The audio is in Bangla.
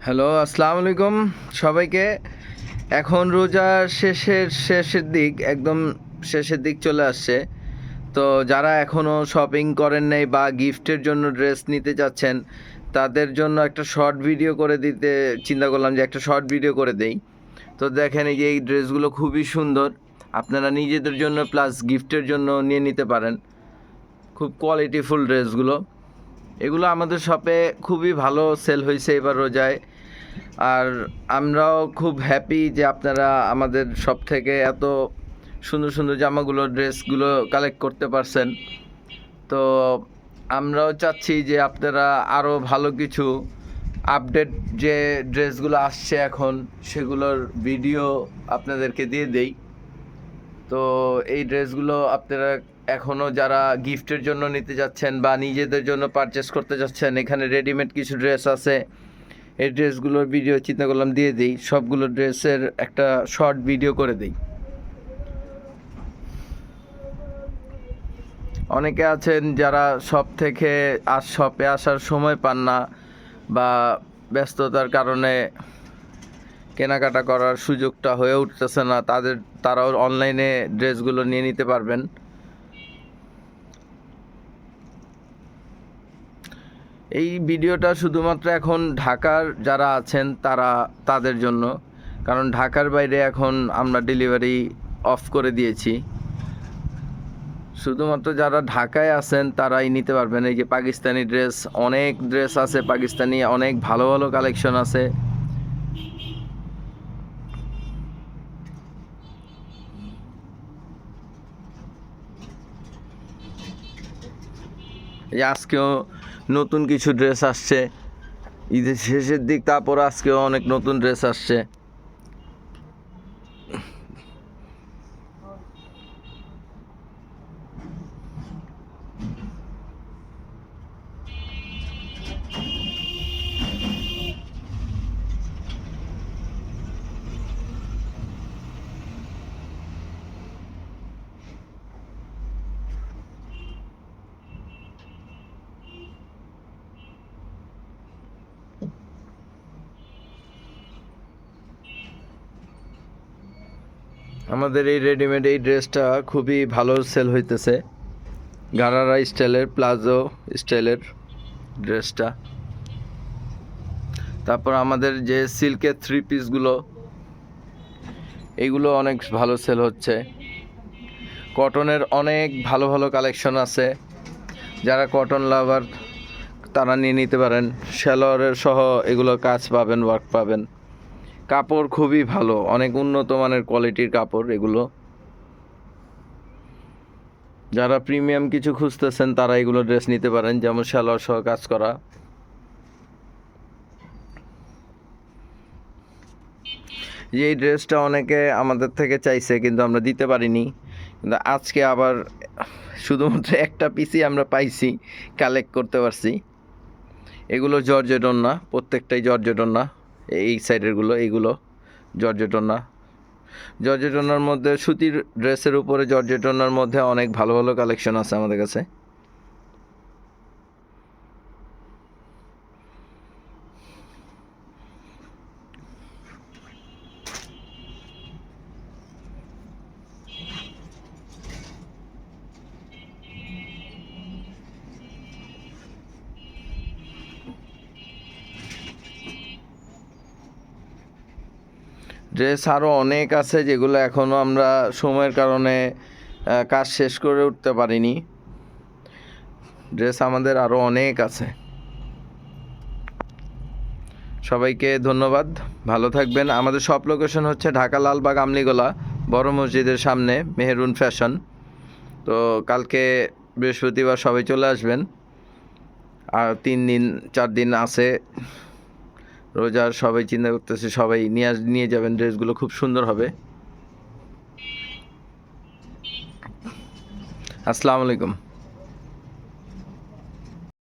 হ্যালো, আসসালামু আলাইকুম সবাইকে। এখন রোজার শেষের দিক, একদম শেষের দিক চলে আসছে। তো যারা এখনও শপিং করেন নাই বা গিফটের জন্য ড্রেস নিতে চাচ্ছেন, তাদের জন্য একটা শর্ট ভিডিও করে দিতে চিন্তা করলাম যে একটা শর্ট ভিডিও করে দেই। তো দেখেন, এই যে এই ড্রেসগুলো খুবই সুন্দর, আপনারা নিজেদের জন্য প্লাস গিফটের জন্য নিয়ে নিতে পারেন। খুব কোয়ালিটিফুল ড্রেসগুলো, এগুলো আমাদের শপে খুবই ভালো সেল হয়েছে এবার রোজায়। আর আমরাও খুব হ্যাপি যে আপনারা আমাদের শপ থেকে এত সুন্দর সুন্দর জামাগুলো, ড্রেসগুলো কালেক্ট করতে পারছেন। তো আমরাও চাচ্ছি যে আপনারা আরও ভালো কিছু আপডেট যে ড্রেসগুলো আসছে এখন, সেগুলোর ভিডিও আপনাদেরকে দিয়ে দেই। তো এই ড্রেসগুলো আপনারা এখনও যারা গিফটের জন্য নিতে যাচ্ছেন বা নিজেদের জন্য পারচেস করতে যাচ্ছেন, এখানে রেডিমেড কিছু ড্রেস আছে। এই ড্রেসগুলোর ভিডিও চিন্তা করলাম দিয়ে দিই, সবগুলো ড্রেসের একটা শর্ট ভিডিও করে দিই। অনেকে আছেন যারা শপ থেকে শপে আসার সময় পান না বা ব্যস্ততার কারণে কেনাকাটা করার সুযোগটা হয়ে উঠতেছে না, তারাও অনলাইনে ড্রেসগুলো নিয়ে নিতে পারবেন। এই ভিডিওটা শুধুমাত্র এখন ঢাকার যারা আছেন তাদের জন্য, কারণ ঢাকার বাইরে এখন আমরা ডেলিভারি অফ করে দিয়েছি। শুধুমাত্র যারা ঢাকায় আছেন তারাই নিতে পারবেন। এই যে পাকিস্তানি ড্রেস, অনেক ড্রেস আছে পাকিস্তানি, অনেক ভালো ভালো কালেকশন আছে। এই আজকেও নতুন কিছু ড্রেস আসছে ঈদের শেষের দিক, তারপর আজকেও অনেক নতুন ড্রেস আসছে। আমাদের এই রেডিমেড এই ড্রেসটা খুবই ভালো সেল হইতেছে, গারারা স্টাইলের, প্লাজো স্টাইলের ড্রেসটা। তারপর আমাদের যে সিল্কের থ্রি পিসগুলো, এইগুলো অনেক ভালো সেল হচ্ছে। কটনের অনেক ভালো ভালো কালেকশন আছে, যারা কটন লাভার তারা নিয়ে নিতে পারেন। শ্যালোয়ারের সহ এগুলো কাজ পাবেন, ওয়ার্ক পাবেন। কাপড় খুবই ভালো, অনেক উন্নত মানের কোয়ালিটির কাপড় এগুলো। যারা প্রিমিয়াম কিছু খুঁজতেছেন তারা এগুলো ড্রেস নিতে পারেন, যেমন শ্যালোয়ার সহ কাজ করা। এই ড্রেসটা অনেকে আমাদের থেকে চাইছে, কিন্তু আমরা দিতে পারিনি। কিন্তু আজকে আবার শুধুমাত্র একটা পিসই আমরা পাইছি, কালেক্ট করতে পারছি। এগুলো জর্জেট ওড়না, প্রত্যেকটাই জর্জেট ওড়না। এই সাইডেরগুলো, এইগুলো জর্জেট ওড়না। জর্জেট ওড়নার মধ্যে সুতির ড্রেসের উপরে জর্জেট ওড়নার মধ্যে অনেক ভালো ভালো কালেকশন আছে আমাদের কাছে। ড্রেস আরও অনেক আছে, যেগুলো এখনও আমরা সময়ের কারণে কাজ শেষ করে উঠতে পারিনি। ড্রেস আমাদের আরও অনেক আছে। সবাইকে ধন্যবাদ, ভালো থাকবেন। আমাদের সব লোকেশন হচ্ছে ঢাকা লালবাগ আমলিগোলা বড় মসজিদের সামনে, মেহেরুন ফ্যাশন। তো কালকে বৃহস্পতিবার সবাই চলে আসবেন। আর 4 দিন আছে রোজার, সবাই চিন্তা করতেছে, সবাই নিয়ে যাবেন। ড্রেসগুলো খুব সুন্দর হবে। আসসালামু আলাইকুম।